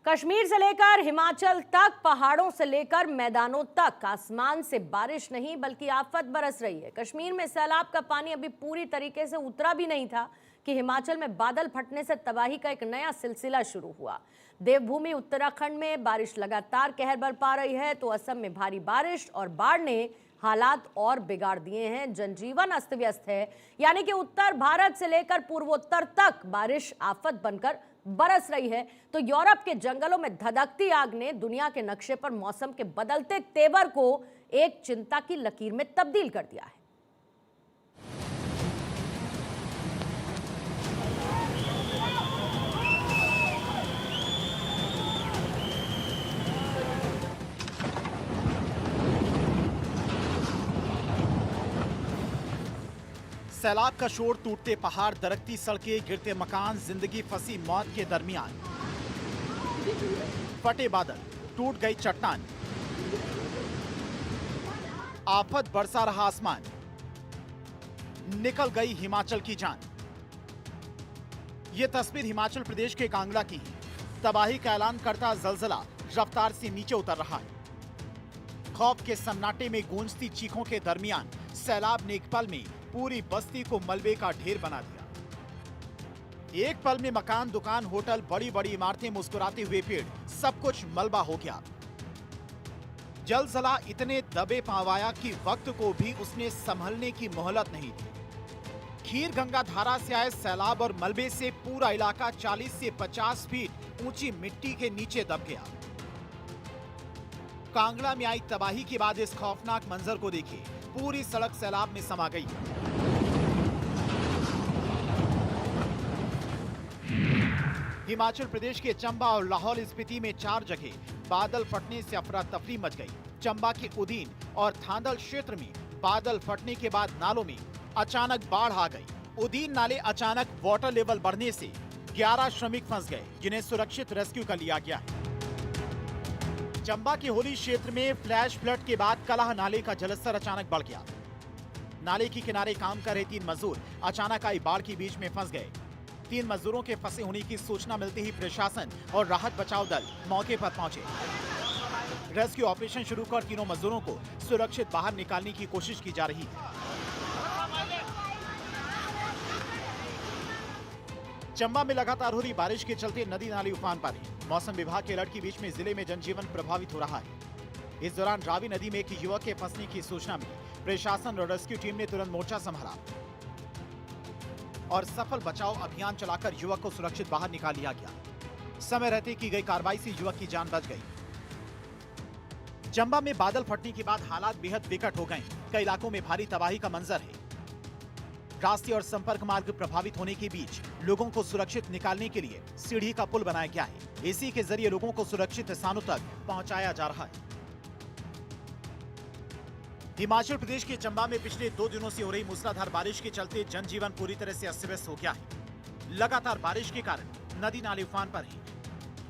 कश्मीर से लेकर हिमाचल तक, पहाड़ों से लेकर मैदानों तक आसमान से बारिश नहीं बल्कि आफत बरस रही है। कश्मीर में सैलाब का पानी अभी पूरी तरीके से उतरा भी नहीं था कि हिमाचल में बादल फटने से तबाही का एक नया सिलसिला शुरू हुआ। देवभूमि उत्तराखंड में बारिश लगातार कहर बरपा रही है तो असम में भारी बारिश और बाढ़ ने हालात और बिगाड़ दिए हैं। जनजीवन अस्त व्यस्त है, यानी कि उत्तर भारत से लेकर पूर्वोत्तर तक बारिश आफत बनकर बरस रही है। तो यूरोप के जंगलों में धधकती आग ने दुनिया के नक्शे पर मौसम के बदलते तेवर को एक चिंता की लकीर में तब्दील कर दिया है। सैलाब का शोर, टूटते पहाड़, दरकती सड़कें, गिरते मकान, जिंदगी फंसी मौत के दरमियान। फटे बादल, टूट गई चट्टान, आफत बरसा रहा आसमान, निकल गई हिमाचल की जान। ये तस्वीर हिमाचल प्रदेश के कांगड़ा की है। तबाही का ऐलान करता जलजला रफ्तार से नीचे उतर रहा है। खौफ के सन्नाटे में गूंजती चीखों के दरमियान सैलाब ने एक पल में पूरी बस्ती को मलबे का ढेर बना दिया। एक पल में मकान, दुकान, होटल, बड़ी बड़ी इमारतें, मुस्कुराते हुए पेड़, सब कुछ मलबा हो गया। जलजला इतने दबे पांव आया कि वक्त को भी उसने संभलने की मोहलत नहीं दी। खीर गंगा धारा से आए सैलाब और मलबे से पूरा इलाका 40 से 50 फीट ऊंची मिट्टी के नीचे दब गया। कांगड़ा में आई तबाही के बाद इस खौफनाक मंजर को देखिए। पूरी सड़क सैलाब में समा गई। हिमाचल प्रदेश के चंबा और लाहौल स्पीति में 4 जगह बादल फटने से अफरा तफरी मच गई। चंबा के उदीन और थांदल क्षेत्र में बादल फटने के बाद नालों में अचानक बाढ़ आ गई। उदीन नाले अचानक वाटर लेवल बढ़ने से 11 श्रमिक फंस गए, जिन्हें सुरक्षित रेस्क्यू कर लिया गया है। चंबा के होली क्षेत्र में फ्लैश फ्लड के बाद कलाह नाले का जलस्तर अचानक बढ़ गया। नाले के किनारे काम कर रहे 3 मजदूर अचानक आई बाढ़ के बीच में फंस गए। 3 मजदूरों के फंसे होने की सूचना मिलते ही प्रशासन और राहत बचाव दल मौके पर पहुंचे। रेस्क्यू ऑपरेशन शुरू कर तीनों मजदूरों को सुरक्षित बाहर निकालने की कोशिश की जा रही है। चंबा में लगातार हो रही बारिश के चलते नदी नाले उफान पर है। मौसम विभाग के अलर्ट के बीच में जिले में जनजीवन प्रभावित हो रहा है। इस दौरान रावी नदी में एक युवक के फंसने की सूचना मिली। प्रशासन और रेस्क्यू टीम ने तुरंत मोर्चा संभाला और सफल बचाव अभियान चलाकर युवक को सुरक्षित बाहर निकाल लिया गया। समय रहते की गई कार्रवाई से युवक की जान बच गई। चंबा में बादल फटने के बाद हालात बेहद विकट हो गए। कई इलाकों में भारी तबाही का मंजर है। रास्ते और संपर्क मार्ग प्रभावित होने के बीच लोगों को सुरक्षित निकालने के लिए सीढ़ी का पुल बनाया गया है। इसी के जरिए लोगों को सुरक्षित स्थानों तक पहुंचाया जा रहा है। हिमाचल प्रदेश के चंबा में पिछले 2 दिनों से हो रही मूसलाधार बारिश के चलते जनजीवन पूरी तरह से अस्त व्यस्त हो गया है। लगातार बारिश के कारण नदी नाले उफान पर हैं।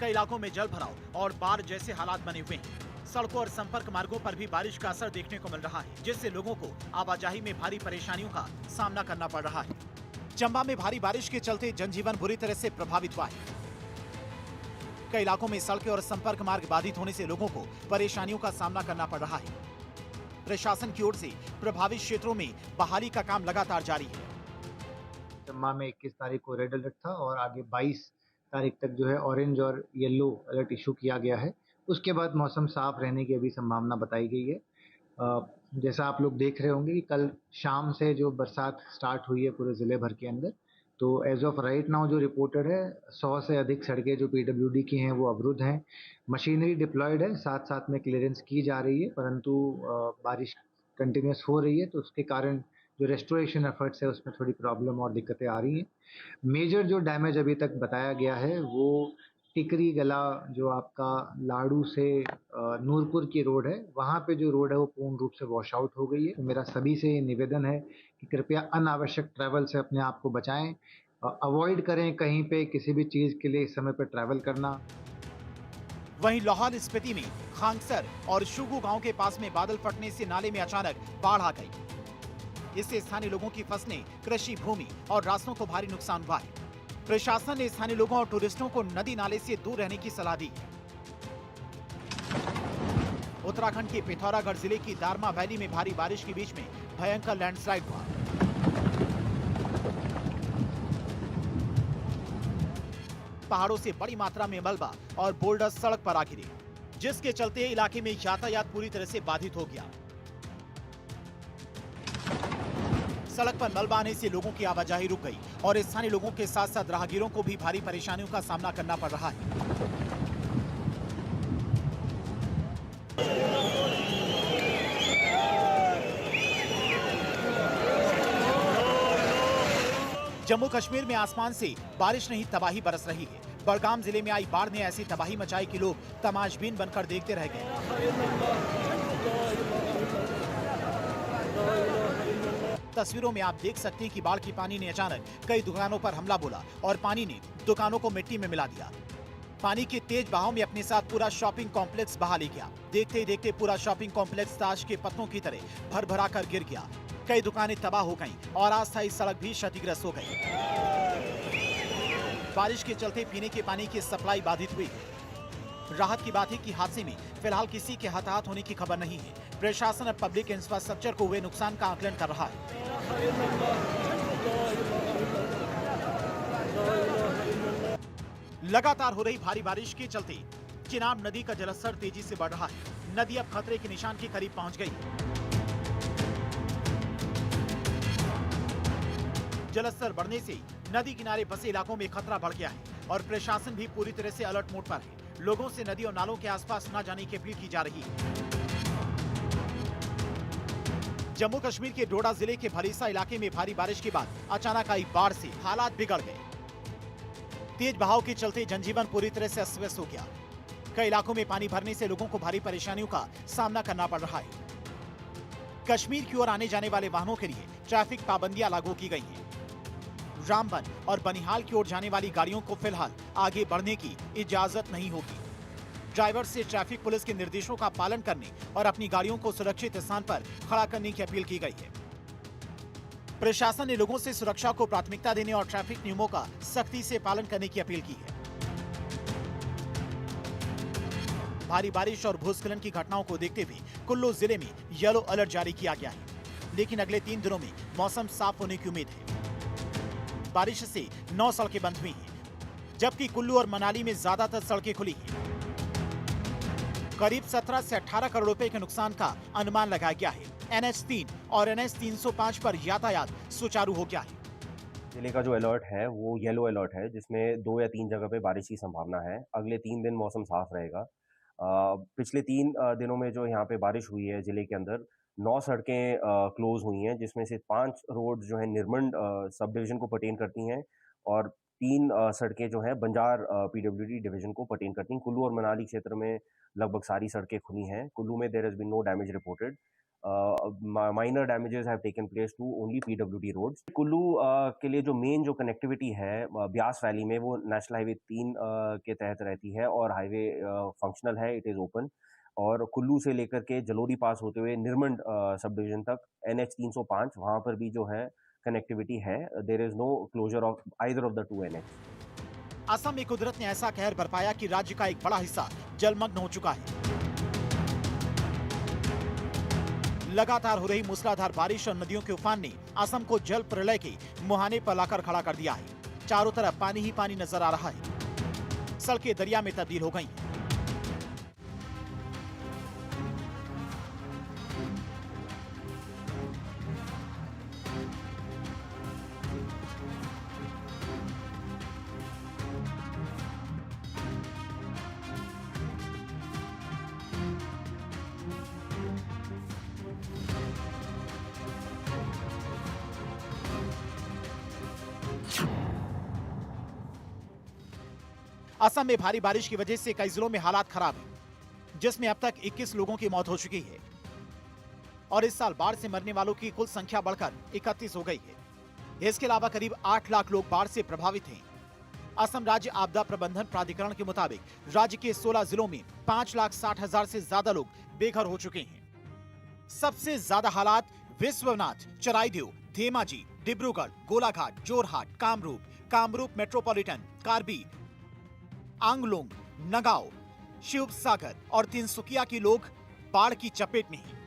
कई इलाकों में जल भराव और बाढ़ जैसे हालात बने हुए हैं। सड़कों और संपर्क मार्गों पर भी बारिश का असर देखने को मिल रहा है, जिससे लोगों को आवाजाही में भारी परेशानियों का सामना करना पड़ रहा है। चंबा में भारी बारिश के चलते जनजीवन बुरी तरह से प्रभावित हुआ है। कई इलाकों में सड़कें और संपर्क मार्ग बाधित होने से लोगों को परेशानियों का सामना करना पड़ रहा है। प्रशासन की ओर से प्रभावित क्षेत्रों में बहाली का काम लगातार जारी है। चंबा में 21 तारीख को रेड अलर्ट था और आगे 22 तारीख तक जो है ऑरेंज और येलो अलर्ट इशू किया गया है। उसके बाद मौसम साफ रहने की अभी संभावना बताई गई है। जैसा आप लोग देख रहे होंगे कि कल शाम से जो बरसात स्टार्ट हुई है पूरे जिले भर के अंदर, तो एज ऑफ राइट नाउ जो रिपोर्टेड है 100 से अधिक सड़कें जो पीडब्ल्यूडी की हैं वो अवरुद्ध हैं। मशीनरी डिप्लॉयड है, साथ साथ में क्लियरेंस की जा रही है, परंतु बारिश कंटिन्यूस हो रही है तो उसके कारण जो रेस्टोरेशन एफर्ट्स है उसमें थोड़ी प्रॉब्लम और दिक्कतें आ रही हैं। मेजर जो डैमेज अभी तक बताया गया है वो टिकरी गला जो आपका लाड़ू से नूरपुर की रोड है, वहाँ पे जो रोड है वो पूर्ण रूप से वॉश आउट हो गई है। तो मेरा सभी से निवेदन है कि कृपया अनावश्यक ट्रैवल से अपने आप को बचाएं, अवॉइड करें कहीं पे किसी भी चीज़ के लिए इस समय पर ट्रैवल करना। वहीं लाहौल स्पीति में खांगसर और शुगू गांव के पास में बादल फटने से नाले में अचानक बाढ़ आ गई। इससे स्थानीय लोगों की फसलें, कृषि भूमि और रास्तों को भारी नुकसान हुआ है। प्रशासन ने स्थानीय लोगों और टूरिस्टों को नदी नाले से दूर रहने की सलाह दी है। उत्तराखंड के पिथौरागढ़ जिले की दारमा वैली में भारी बारिश के बीच में भयंकर लैंडस्लाइड हुआ। पहाड़ों से बड़ी मात्रा में मलबा और बोल्डर सड़क पर आ गिरे, जिसके चलते इलाके में यातायात पूरी तरह से बाधित हो गया। सड़क पर मलबा आने से लोगों की आवाजाही रुक गई और स्थानीय लोगों के साथ साथ राहगीरों को भी भारी परेशानियों का सामना करना पड़ रहा है। जम्मू कश्मीर में आसमान से बारिश नहीं तबाही बरस रही है। बड़गाम जिले में आई बाढ़ ने ऐसी तबाही मचाई कि लोग तमाशबीन बनकर देखते रह गए। तस्वीरों में आप देख सकते हैं कि बाढ़ की पानी ने अचानक कई दुकानों पर हमला बोला और पानी ने दुकानों को मिट्टी में मिला दिया। पानी के तेज बहाव में अपने साथ पूरा शॉपिंग कॉम्प्लेक्स बहा ले गया। देखते ही देखते पूरा शॉपिंग कॉम्प्लेक्स ताश के पत्तों की तरह भर भरा कर गिर गया। कई दुकानें तबाह हो गईं और अस्थायी सड़क भी क्षतिग्रस्त हो गई। बारिश के चलते पीने के पानी की सप्लाई बाधित हुई। राहत की बात है कि हादसे में फिलहाल किसी के हताहत होने की खबर नहीं है। प्रशासन अब पब्लिक इंफ्रास्ट्रक्चर को हुए नुकसान का आकलन कर रहा है। लगातार हो रही भारी बारिश के चलते चिनाब नदी का जलस्तर तेजी से बढ़ रहा है। नदी अब खतरे के निशान के करीब पहुंच गई। जलस्तर बढ़ने से नदी किनारे बसे इलाकों में खतरा बढ़ गया है और प्रशासन भी पूरी तरह से अलर्ट मोड पर है। लोगों से नदी और नालों के आसपास न जाने की अपील की जा रही है। जम्मू कश्मीर के डोडा जिले के भरीसा इलाके में भारी बारिश के बाद अचानक आई बाढ़ से हालात बिगड़ गए। तेज बहाव के चलते जनजीवन पूरी तरह से अस्त व्यस्त हो गया। कई इलाकों में पानी भरने से लोगों को भारी परेशानियों का सामना करना पड़ रहा है। कश्मीर की ओर आने जाने वाले वाहनों के लिए ट्रैफिक पाबंदियां लागू की गई हैं। रामबन और बनिहाल की ओर जाने वाली गाड़ियों को फिलहाल आगे बढ़ने की इजाजत नहीं होगी। ड्राइवर से ट्रैफिक पुलिस के निर्देशों का पालन करने और अपनी गाड़ियों को सुरक्षित स्थान पर खड़ा करने की अपील की गई है। प्रशासन ने लोगों से सुरक्षा को प्राथमिकता देने और ट्रैफिक नियमों का सख्ती से पालन करने की अपील की है। भारी बारिश और भूस्खलन की घटनाओं को देखते हुए कुल्लू जिले में येलो अलर्ट जारी किया गया है, लेकिन अगले 3 दिनों में मौसम साफ होने की उम्मीद है। बारिश से 9 सड़कें बंद हुई हैं, जबकि कुल्लू और मनाली में ज्यादातर सड़कें खुली हैं। करीब 17 से 18 करोड़ रुपए के नुकसान का अनुमान लगाया गया है। NH3 और NH 305 पर यातायात सुचारू हो गया है। जिले का जो अलर्ट है वो येलो अलर्ट है, जिसमें 2 या 3 जगह पे बारिश की संभावना है। अगले 3 दिन मौसम साफ रहेगा। पिछले 3 दिनों में जो यहाँ पे बारिश हुई है जिले के अंदर 9 सड़कें क्लोज हुई हैं, जिसमें से 5 रोड जो है निर्मंड सब डिवीजन को पर्टेन करती हैं और 3 सड़कें जो हैं बंजार PWD डिवीजन को पर्टेन करती हैं। कुल्लू और मनाली क्षेत्र में लगभग सारी सड़कें खुली हैं। कुल्लू में there has been no damage reported. Minor damages have taken place to only PWD roads. Kullu के लिए जो मेन जो कनेक्टिविटी है ब्यास वैली में वो नेशनल हाईवे 3 के तहत रहती है और हाईवे फंक्शनल है, इट इज़ ओपन। और कुल्लू से लेकर के जलोरी पास होते हुए निर्मंड सब डिवीजन तक NH 305 वहाँ पर भी जो है कनेक्टिविटी है। There is no closure of either of the 2 NH। Assam में कुदरत ने ऐसा कहर बरपाया कि राज्य का एक बड़ा हिस्सा जलमग्न हो चुका है। लगातार हो रही मूसलाधार बारिश और नदियों के उफान ने असम को जल प्रलय के मुहाने पर लाकर खड़ा कर दिया है। चारों तरफ पानी ही पानी नजर आ रहा है। सड़कें दरिया में तब्दील हो गई। असम में भारी बारिश की वजह से कई जिलों में हालात खराब हैं, जिसमें अब तक 21 लोगों की मौत हो चुकी है और इस साल बाढ़ से मरने वालों की कुल संख्या बढ़कर 31 हो गई है। इसके अलावा करीब 8 लाख लोग बाढ़ से प्रभावित हैं। असम राज्य आपदा प्रबंधन प्राधिकरण के मुताबिक राज्य के 16 जिलों में 5,60,000 से ज्यादा लोग बेघर हो चुके हैं। सबसे ज्यादा हालात विश्वनाथ, चराइदेव, धेमाजी, डिब्रूगढ़, गोलाघाट, जोरहाट, कामरूप, कामरूप मेट्रोपॉलिटन, कार्बी, आंगलोंग, नगांव, शिवसागर और तिनसुकिया के लोग बाढ़ की चपेट में हैं।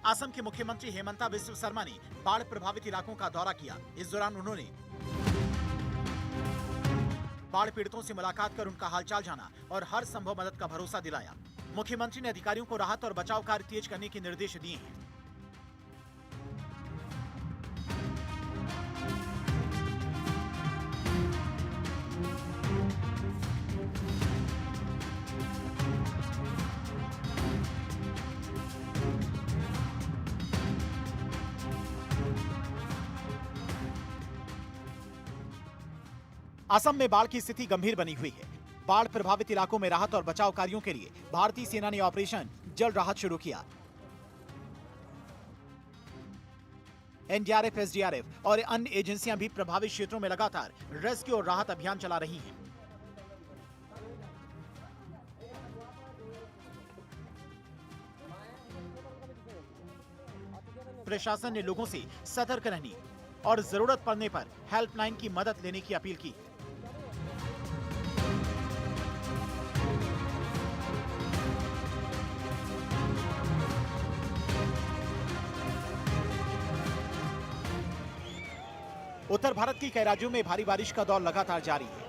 असम के मुख्यमंत्री हेमंता बिस्व शर्मा ने बाढ़ प्रभावित इलाकों का दौरा किया। इस दौरान उन्होंने बाढ़ पीड़ितों से मुलाकात कर उनका हालचाल जाना और हर संभव मदद का भरोसा दिलाया। मुख्यमंत्री ने अधिकारियों को राहत और बचाव कार्य तेज करने के निर्देश दिए हैं। असम में बाढ़ की स्थिति गंभीर बनी हुई है। बाढ़ प्रभावित इलाकों में राहत और बचाव कार्यों के लिए भारतीय सेना ने ऑपरेशन जल राहत शुरू किया। एनडीआरएफ, एसडीआरएफ और अन्य एजेंसियां भी प्रभावित क्षेत्रों में लगातार रेस्क्यू और राहत अभियान चला रही हैं। प्रशासन ने लोगों से सतर्क रहने और जरूरत पड़ने पर हेल्पलाइन की मदद लेने की अपील की। उत्तर भारत के कई राज्यों में भारी बारिश का दौर लगातार जारी है।